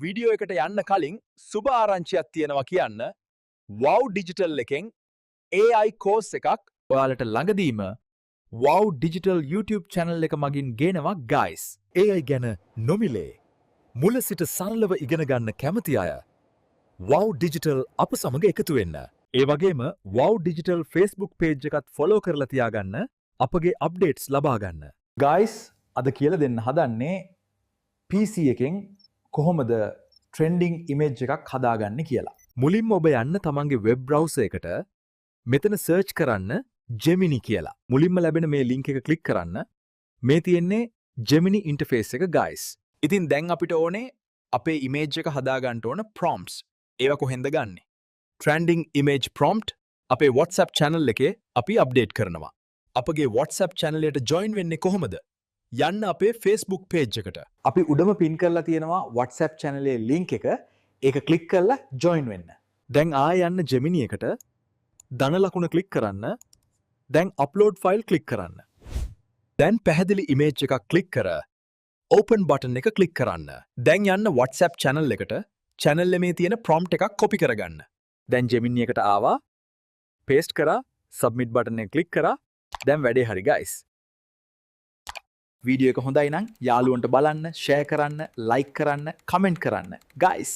Video එකට යන්න කලින් සුබ ආරංචියක් තියෙනවා කියන්න wow digital එකෙන් AI course එකක් ඔයාලට ළඟදීම wow digital YouTube channel එක මගින් ගේනවා guys. AI ගැන නොමිලේ මුල සිට සරලව ඉගෙන ගන්න කැමති අය wow digital අප සමග එකතු වෙන්න. ඒ වගේම wow digital Facebook page එකත් follow කරලා තියාගන්න අපගේ updates ලබා ගන්න. guys අද කියලා දෙන්න හදන්නේ PC එකෙන් කොහොමද trending image එකක් හදාගන්නේ කියලා. මුලින්ම ඔබ යන්න තමන්ගේ web browser එකට මෙතන search කරන්න Gemini කියලා. මුලින්ම ලැබෙන මේ link එක click කරන්න. මේ තියෙන්නේ Gemini interface එක guys. ඉතින් දැන් අපිට ඕනේ අපේ image එක හදාගන්න ඕන prompts. ඒවා කොහෙන්ද ගන්නෙ? Trending image prompt අපේ WhatsApp channel එකේ අපි update කරනවා. අපගේ WhatsApp channel එකට join වෙන්නේ කොහොමද? යන්න අපේ Facebook page එකට. අපි උඩම pin කරලා තියෙනවා WhatsApp channel එකේ link එක. ඒක click කරලා join වෙන්න. දැන් ආයෙ යන්න Gemini එකට. ධන ලකුණ click කරන්න. දැන් upload file click කරන්න. දැන් පැහැදිලි image එකක් click කර open button එක click කරන්න. දැන් යන්න WhatsApp channel එකට. channel එකේ තියෙන prompt එකක් copy කරගන්න. දැන් Gemini එකට ආවා. paste කරා submit button එක click කරා. දැන් වැඩේ හරි guys. වීඩියෝ එක හොඳයි නම් යාළුවන්ට බලන්න, share කරන්න, like කරන්න, comment කරන්න. guys